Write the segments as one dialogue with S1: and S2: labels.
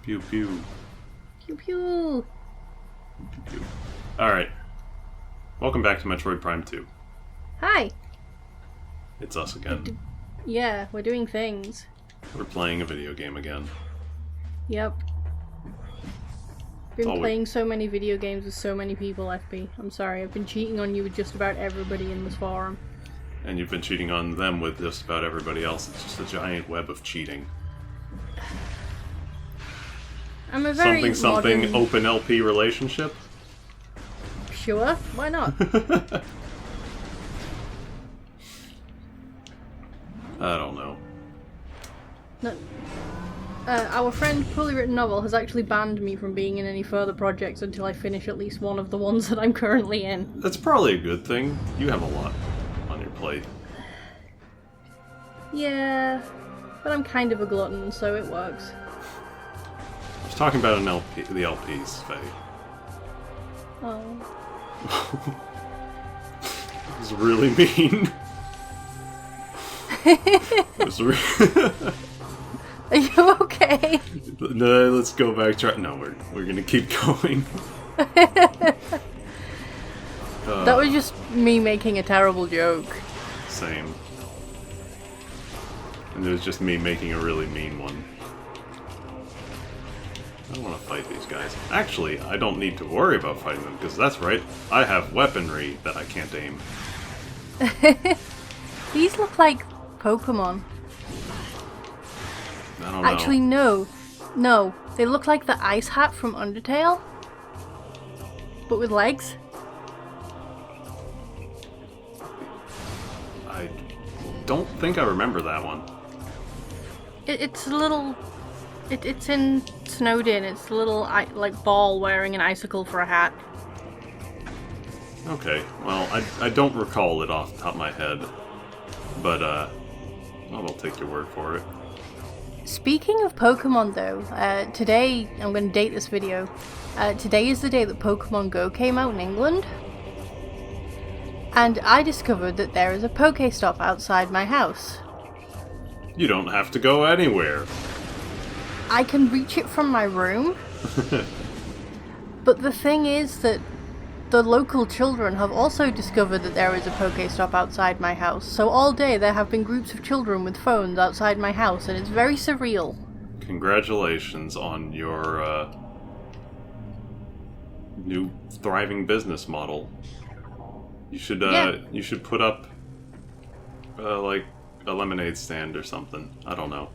S1: Pew pew.
S2: Pew pew.
S1: Pew pew. Alright. Welcome back to Metroid Prime 2.
S2: Hi.
S1: It's us again.
S2: Yeah, we're doing things.
S1: We're playing a video game again.
S2: Yep. Been playing so many video games with so many people, FP. I'm sorry, I've been cheating on you with just about everybody in this forum.
S1: And you've been cheating on them with just about everybody else. It's just a giant web of cheating.
S2: I'm a very
S1: something open LP relationship?
S2: Sure, why not?
S1: I don't know.
S2: No. Our friend Poorly Written Novel has actually banned me from being in any further projects until I finish at least one of the ones that I'm currently in.
S1: That's probably a good thing. You have a lot on your plate.
S2: Yeah, but I'm kind of a glutton, so it works.
S1: I was talking about the LPs, Faye.
S2: Oh.
S1: It was really mean.
S2: Are you okay?
S1: No, let's go back. No, we're gonna keep going.
S2: That was just me making a terrible joke.
S1: Same. And it was just me making a really mean one. I don't want to fight these guys. Actually, I don't need to worry about fighting them, because that's right, I have weaponry that I can't aim.
S2: These look like Pokemon.
S1: I don't know.
S2: Actually, no. No, they look like the ice hat from Undertale, but with legs.
S1: I don't think I remember that one.
S2: It's a little... It's in Snowdin. It's a little, like, ball wearing an icicle for a hat.
S1: Okay, well, I don't recall it off the top of my head, but, I'll take your word for it.
S2: Speaking of Pokemon, though, today, I'm going to date this video, today is the day that Pokemon Go came out in England, and I discovered that there is a Pokestop outside my house.
S1: You don't have to go anywhere.
S2: I can reach it from my room, but the thing is that the local children have also discovered that there is a Pokestop outside my house, so all day there have been groups of children with phones outside my house, and it's very surreal.
S1: Congratulations on your, new thriving business model. You should put up, like, a lemonade stand or something. I don't know.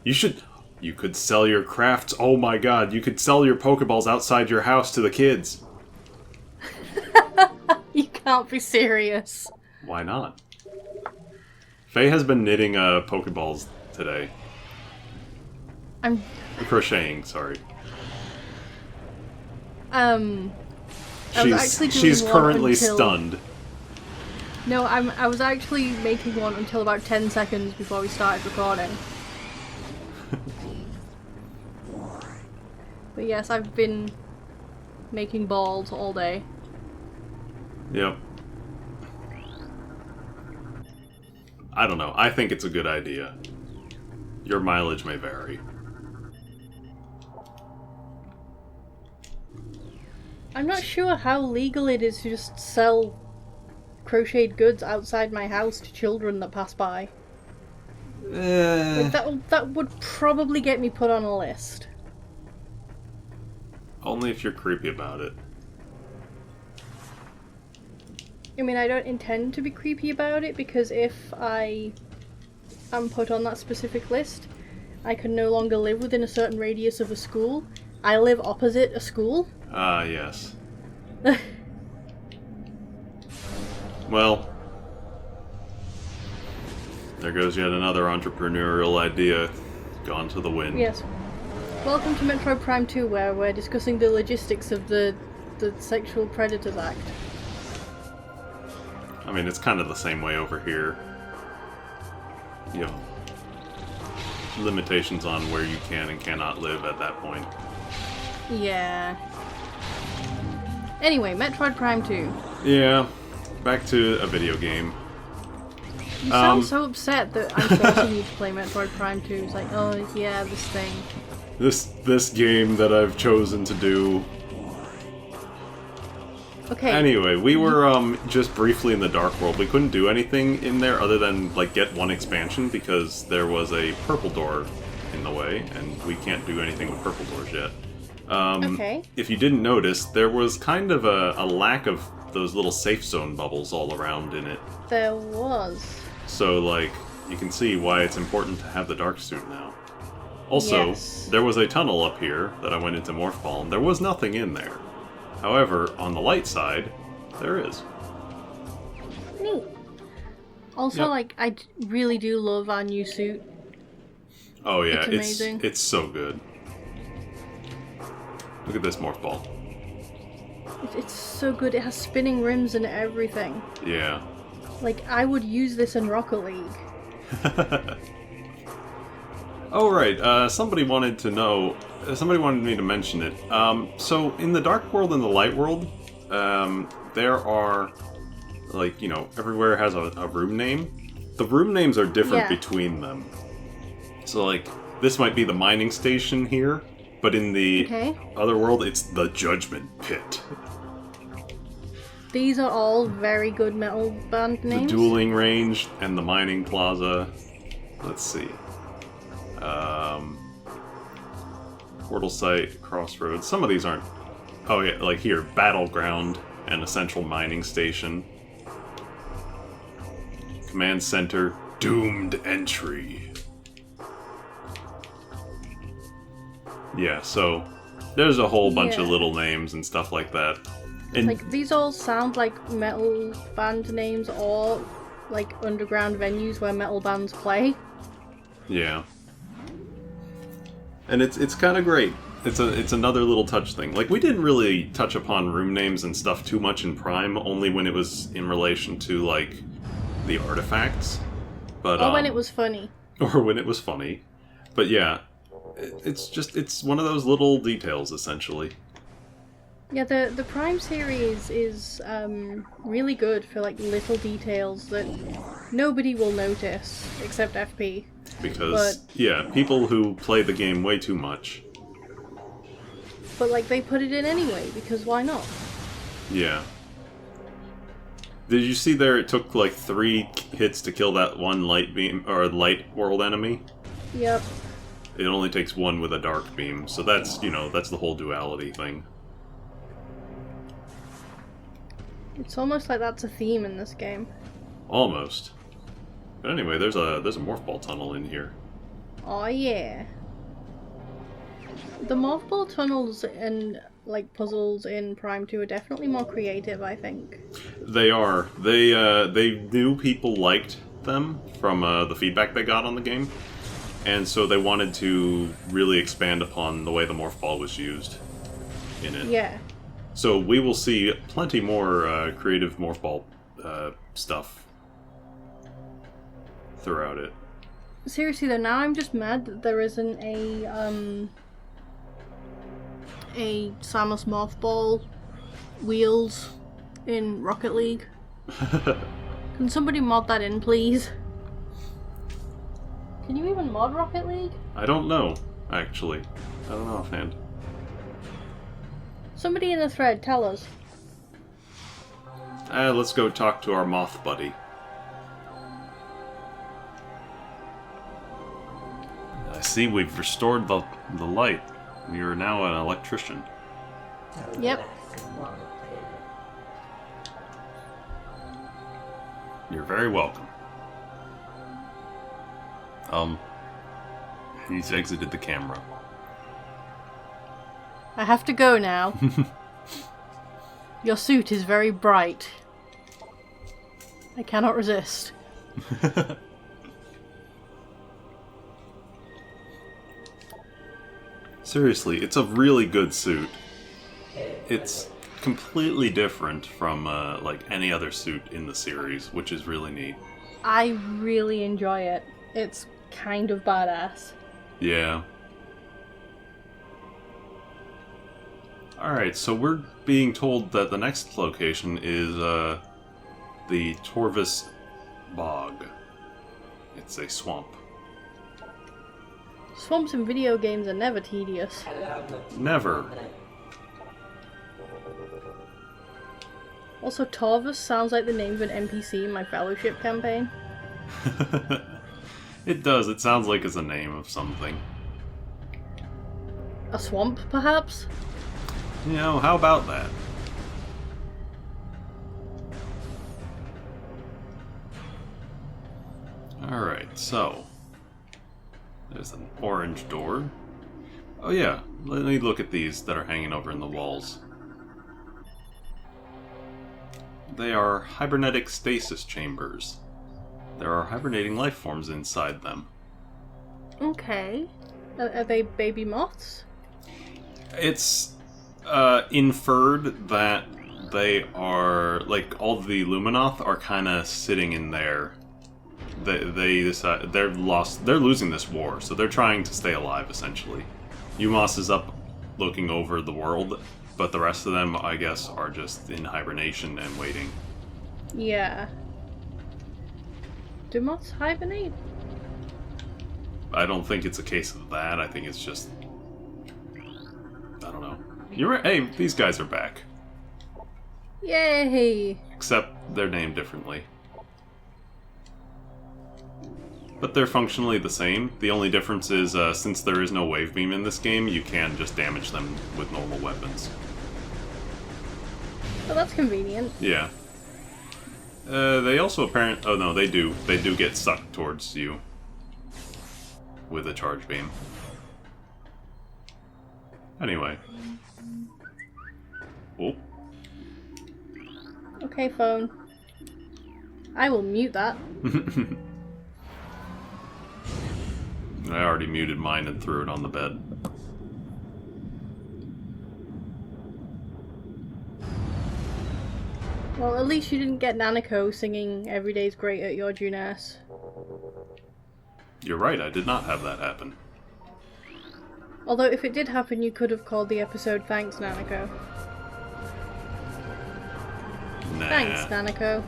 S1: You could sell your crafts. Oh my god, you could sell your Pokeballs outside your house to the kids.
S2: You can't be serious.
S1: Why not? Faye has been knitting Pokeballs today.
S2: I'm
S1: crocheting, sorry.
S2: She's
S1: currently stunned.
S2: No, I was actually making one until about 10 seconds before we started recording. But yes, I've been making balls all day.
S1: Yep. I don't know. I think it's a good idea. Your mileage may vary.
S2: I'm not sure how legal it is to just sell crocheted goods outside my house to children that pass by. Like, that would probably get me put on a list.
S1: Only if you're creepy about it.
S2: I mean, I don't intend to be creepy about it, because if I am put on that specific list, I can no longer live within a certain radius of a school. I live opposite a school.
S1: Ah, yes. Well, there goes yet another entrepreneurial idea gone to the wind.
S2: Yes. Welcome to Metroid Prime 2, where we're discussing the logistics of the Sexual Predators Act.
S1: I mean, it's kind of the same way over here. You have limitations on where you can and cannot live at that point.
S2: Yeah. Anyway, Metroid Prime 2.
S1: Yeah, back to a video game.
S2: You sound so upset that I'm forcing you to play Metroid Prime 2. It's like, oh yeah, this thing.
S1: This game that I've chosen to do.
S2: Okay.
S1: Anyway, we were just briefly in the Dark World. We couldn't do anything in there other than like get one expansion because there was a purple door in the way, and we can't do anything with purple doors yet.
S2: Okay.
S1: If you didn't notice, there was kind of a lack of those little safe zone bubbles all around in it.
S2: There was.
S1: So, like, you can see why it's important to have the Dark Suit now. Also,
S2: Yes.
S1: there was a tunnel up here that I went into Morph Ball, and there was nothing in there. However, on the light side, there is.
S2: Neat. Also,
S1: Yep.
S2: like, I really do love our new suit.
S1: Oh yeah,
S2: It's amazing.
S1: it's so good. Look at this Morph Ball.
S2: It's so good. It has spinning rims and everything.
S1: Yeah.
S2: Like, I would use this in Rocket League.
S1: Oh right, somebody wanted to know. Somebody wanted me to mention it. So in the Dark World and the Light World, there are, like, you know, everywhere has a room name. The room names are different between them. So, like, this might be the mining station here, but in the other world, it's the Judgment Pit.
S2: These are all very good metal band names.
S1: The dueling range and the mining plaza. Let's see. Portal site, crossroads. Some of these aren't. Oh yeah, like here, battleground and a central mining station. Command center, doomed entry. Yeah, so there's a whole bunch of little names and stuff like that. And
S2: like, these all sound like metal band names or like underground venues where metal bands play.
S1: yeah. And it's kind of great. It's another little touch thing. Like, we didn't really touch upon room names and stuff too much in Prime, only when it was in relation to, like, the artifacts. But
S2: Or when it was funny.
S1: Or when it was funny. But yeah, it's one of those little details, essentially.
S2: Yeah, the Prime series is really good for, like, little details that nobody will notice except FP.
S1: Because, yeah, people who play the game way too much.
S2: But, like, they put it in anyway, because why not?
S1: Yeah. Did you see there it took, like, 3 hits to kill that one light beam, or light world enemy?
S2: Yep.
S1: It only takes 1 with a dark beam, so that's, you know, that's the whole duality thing.
S2: It's almost like that's a theme in this game.
S1: Almost. But anyway, there's a Morph Ball tunnel in here.
S2: Oh yeah. The Morph Ball tunnels and, like, puzzles in Prime 2 are definitely more creative, I think.
S1: They are. They knew people liked them from the feedback they got on the game, and so they wanted to really expand upon the way the Morph Ball was used in it.
S2: Yeah.
S1: So we will see plenty more creative Morph Ball stuff throughout it.
S2: Seriously though, now I'm just mad that there isn't a Samus Morph Ball wheels in Rocket League. Can somebody mod that in, please? Can you even mod Rocket League?
S1: I don't know, actually. I don't know offhand.
S2: Somebody in the thread, tell us.
S1: Let's go talk to our moth buddy. I see we've restored the light. You're now an electrician.
S2: Yep.
S1: You're very welcome. He's exited the camera.
S2: I have to go now. Your suit is very bright. I cannot resist.
S1: Seriously, it's a really good suit. It's completely different from like any other suit in the series, which is really neat.
S2: I really enjoy it. It's kind of badass.
S1: Yeah. Alright, so we're being told that the next location is the Torvus Bog. It's a swamp.
S2: Swamps in video games are never tedious.
S1: Never.
S2: Also, Torvus sounds like the name of an NPC in my Fellowship campaign.
S1: It does. It sounds like it's a name of something.
S2: A swamp, perhaps?
S1: You know, how about that? Alright, so... There's an orange door. Oh yeah, let me look at these that are hanging over in the walls. They are hibernetic stasis chambers. There are hibernating life forms inside them.
S2: Okay. Are they baby moths?
S1: It's inferred that they are, like, all the Luminoth are kind of sitting in there. They decide they're losing this war, so they're trying to stay alive, essentially. Umos is up looking over the world, but the rest of them, I guess, are just in hibernation and waiting.
S2: Yeah. Do moths hibernate?
S1: I don't think it's a case of that. I think it's just... I don't know. You're right. Hey, these guys are back.
S2: Yay!
S1: Except they're named differently. But they're functionally the same. The only difference is, since there is no wave beam in this game, you can just damage them with normal weapons.
S2: Well, that's convenient.
S1: Yeah. They also apparently... Oh no, they do. They do get sucked towards you with a charge beam. Anyway. Oh.
S2: Okay, phone. I will mute that.
S1: I already muted mine and threw it on the bed.
S2: Well, at least you didn't get Nanako singing Every Day's Great at your Junes.
S1: You're right, I did not have that happen.
S2: Although, if it did happen, you could have called the episode Thanks, Nanako.
S1: Nah.
S2: Thanks, Nanako.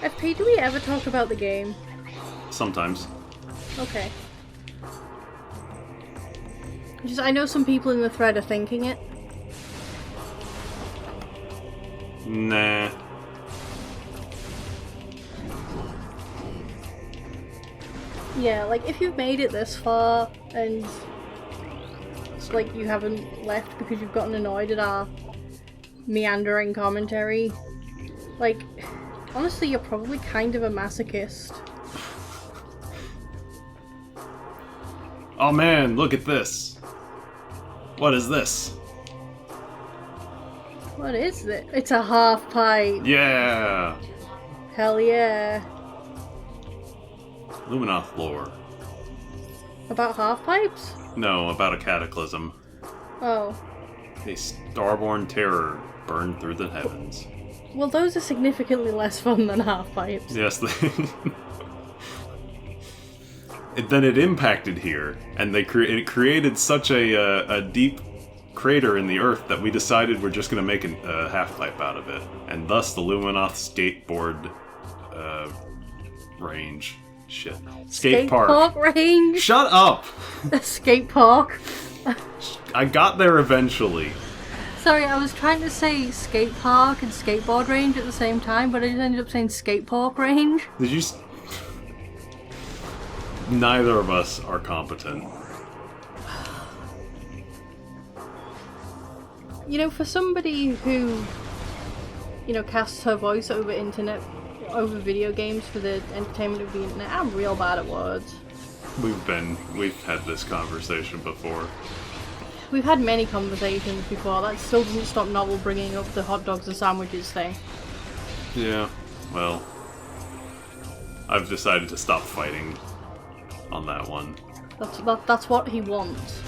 S2: FP, do we ever talk about the game?
S1: Sometimes.
S2: Okay. Just, I know some people in the thread are thinking it.
S1: Nah.
S2: Yeah, like, if you've made it this far, and, like, you haven't left because you've gotten annoyed at our meandering commentary, like, honestly, you're probably kind of a masochist.
S1: Oh man, look at this. What is this?
S2: What is it? It's a half pipe.
S1: Yeah!
S2: Hell yeah.
S1: Luminoth lore.
S2: About half pipes?
S1: No, about a cataclysm.
S2: Oh.
S1: A starborn terror burned through the heavens.
S2: Well, those are significantly less fun than half pipes.
S1: Yes, they... Then it impacted here, and it created such a deep crater in the earth that we decided we're just going to make a half-pipe out of it. And thus the Luminoth skateboard range. Shit. Skate park
S2: range?
S1: Shut up!
S2: Skate park.
S1: I got there eventually.
S2: Sorry, I was trying to say skate park and skateboard range at the same time, but I just ended up saying skate park range.
S1: Did you... Neither of us are competent.
S2: You know, for somebody who, you know, casts her voice over over video games for the entertainment of the internet, I'm real bad at words.
S1: We've had this conversation before.
S2: We've had many conversations before. That still doesn't stop Novel bringing up the hot dogs and sandwiches thing.
S1: Yeah, well, I've decided to stop fighting on that one.
S2: That's what he wants.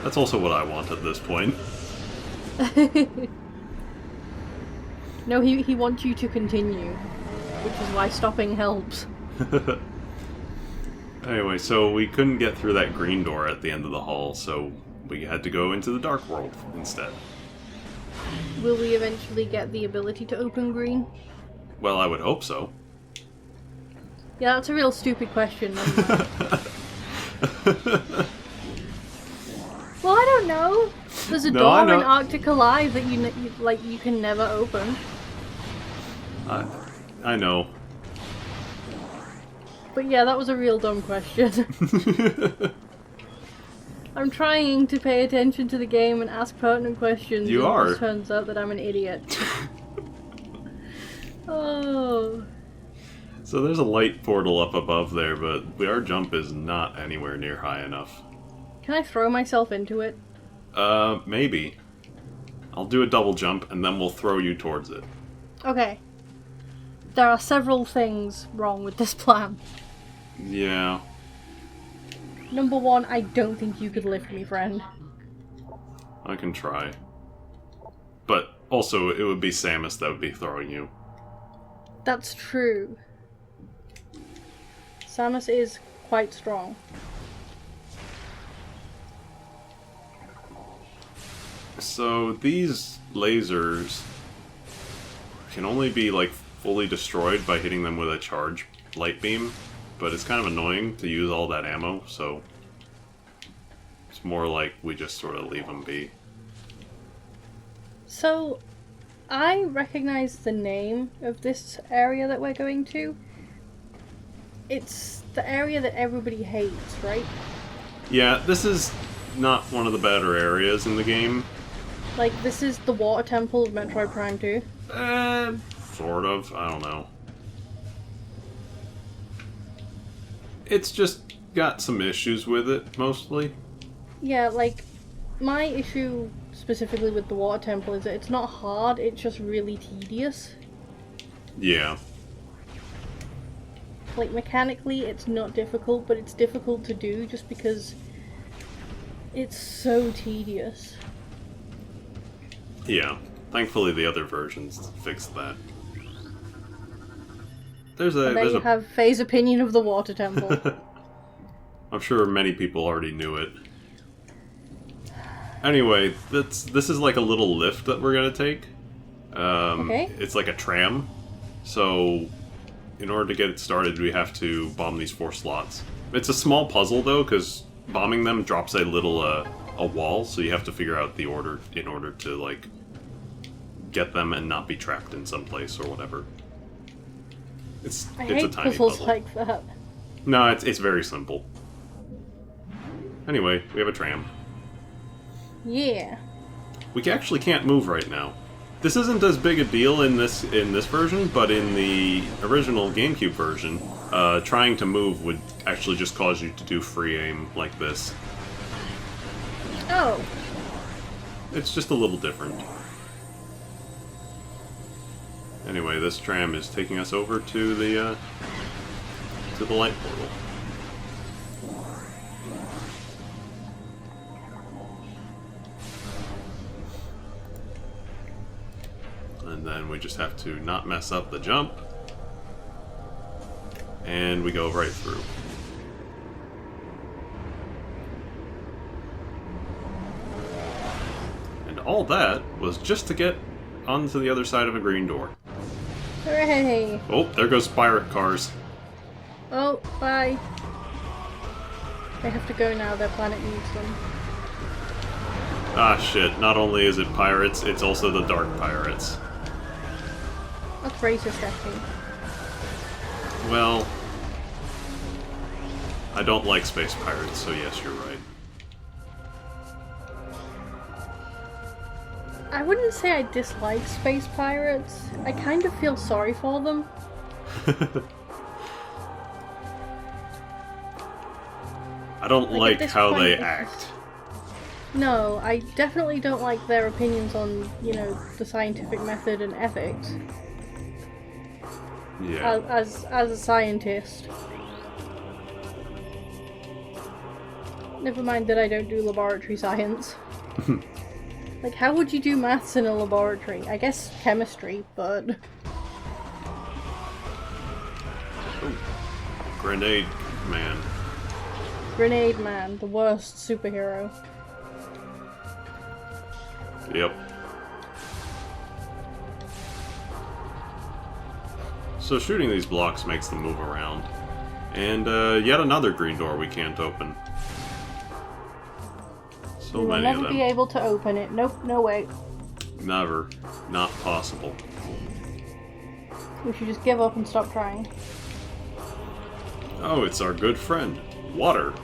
S1: That's also what I want at this point.
S2: No, he wants you to continue, which is why stopping helps.
S1: Anyway, so we couldn't get through that green door at the end of the hall, so we had to go into the Dark World instead.
S2: Will we eventually get the ability to open green?
S1: Well, I would hope so.
S2: Yeah, that's a real stupid question. Well, I don't know. There's a door in Arctic Alive that you can never open.
S1: I know.
S2: But yeah, that was a real dumb question. I'm trying to pay attention to the game and ask pertinent questions.
S1: You are.
S2: It turns out that I'm an idiot. Oh.
S1: So there's a light portal up above there, but our jump is not anywhere near high enough.
S2: Can I throw myself into it?
S1: Maybe. I'll do a double jump, and then we'll throw you towards it.
S2: Okay. There are several things wrong with this plan.
S1: Yeah.
S2: Number one, I don't think you could lift me, friend.
S1: I can try. But also, it would be Samus that would be throwing you.
S2: That's true. Samus is quite strong.
S1: So these lasers can only be like fully destroyed by hitting them with a charge light beam, but it's kind of annoying to use all that ammo, so it's more like we just sort of leave them be.
S2: So, I recognize the name of this area that we're going to. It's the area that everybody hates, right?
S1: Yeah, this is not one of the better areas in the game.
S2: Like, this is the water temple of Metroid Prime 2?
S1: Sort of. I don't know. It's just got some issues with it, mostly.
S2: Yeah, like, my issue specifically with the water temple is that it's not hard, it's just really tedious.
S1: Yeah.
S2: Like, mechanically, it's not difficult, but it's difficult to do just because it's so tedious.
S1: Yeah. Thankfully, the other versions fixed that. There's a
S2: have Faye's opinion of the water temple.
S1: I'm sure many people already knew it. Anyway, this is like a little lift that we're gonna take.
S2: Okay.
S1: It's like a tram. So, in order to get it started, we have to bomb these 4 slots. It's a small puzzle though, because bombing them drops a little a wall. So you have to figure out the order in order to like get them and not be trapped in some place or whatever. It's
S2: I
S1: a
S2: hate
S1: tiny
S2: puzzles
S1: puzzle.
S2: like that.
S1: No, it's very simple. Anyway, we have a tram.
S2: Yeah.
S1: We actually can't move right now. This isn't as big a deal in this version, but in the original GameCube version, trying to move would actually just cause you to do free aim like this.
S2: Oh.
S1: It's just a little different. Anyway, this tram is taking us over to the light portal. And then we just have to not mess up the jump. And we go right through. And all that was just to get onto the other side of a green door.
S2: Hooray!
S1: Oh, there goes pirate cars.
S2: Oh, bye. They have to go now, their planet needs them.
S1: Ah, shit. Not only is it pirates, it's also the dark pirates.
S2: That's racist, acting.
S1: Well, I don't like space pirates, so yes, you're right.
S2: I wouldn't say I dislike space pirates. I kind of feel sorry for them.
S1: I don't like
S2: at
S1: how
S2: this
S1: they
S2: point,
S1: act.
S2: No, I definitely don't like their opinions on, you know, the scientific method and ethics.
S1: Yeah.
S2: As a scientist. Never mind that I don't do laboratory science. Like, how would you do maths in a laboratory? I guess chemistry, but...
S1: Ooh. Grenade man.
S2: Grenade Man, the worst superhero.
S1: Yep. So shooting these blocks makes them move around. And yet another green door we can't open. So
S2: We will
S1: many
S2: never
S1: of them.
S2: be able to open it. Nope, no way.
S1: Never. Not possible.
S2: We should just give up and stop trying.
S1: Oh, it's our good friend. Water.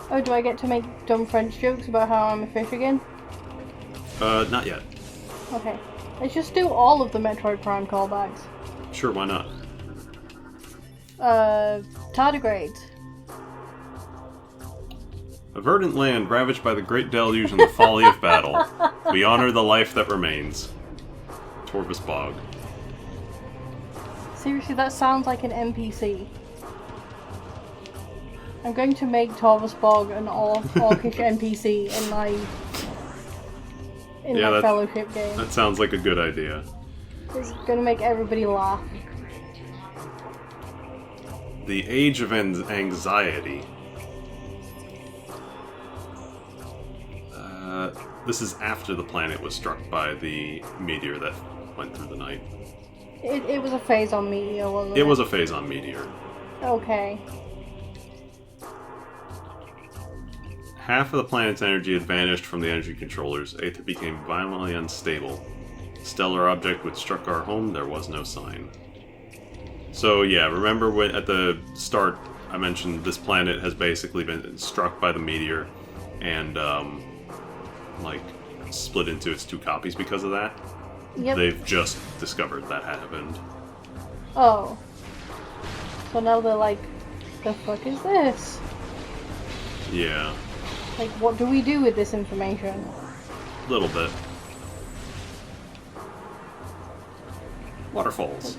S2: Oh, do I get to make dumb French jokes about how I'm a fish again?
S1: Not yet.
S2: Okay. Let's just do all of the Metroid Prime callbacks.
S1: Sure, why not?
S2: Tardigrades.
S1: A verdant land ravaged by the great deluge and the folly of battle. We honor the life that remains. Torvus Bog.
S2: Seriously, that sounds like an NPC. I'm going to make Torvus Bog an orcish NPC in my Fellowship game.
S1: That sounds like a good idea.
S2: It's going to make everybody laugh.
S1: The Age of Anxiety. This is after the planet was struck by the meteor that went through the night.
S2: It was a phase-on meteor, wasn't it?
S1: It was a phase-on meteor.
S2: Okay.
S1: Half of the planet's energy had vanished from the energy controllers. Aether became violently unstable. Stellar object which struck our home, there was no sign. So yeah, remember when at the start I mentioned this planet has basically been struck by the meteor and like split into its two copies because of that?
S2: Yep.
S1: They've just discovered that happened.
S2: Oh. So now they're like, the fuck is this?
S1: Yeah.
S2: Like, what do we do with this information?
S1: A little bit. Waterfalls.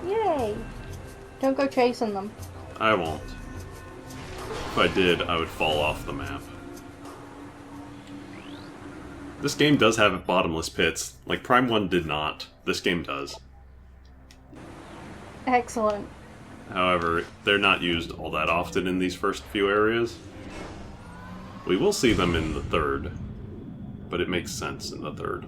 S2: Yay! Don't go chasing them.
S1: I won't. If I did, I would fall off the map. This game does have bottomless pits. Like Prime 1 did not. This game does.
S2: Excellent.
S1: However, they're not used all that often in these first few areas. We will see them in the third, but it makes sense in the third.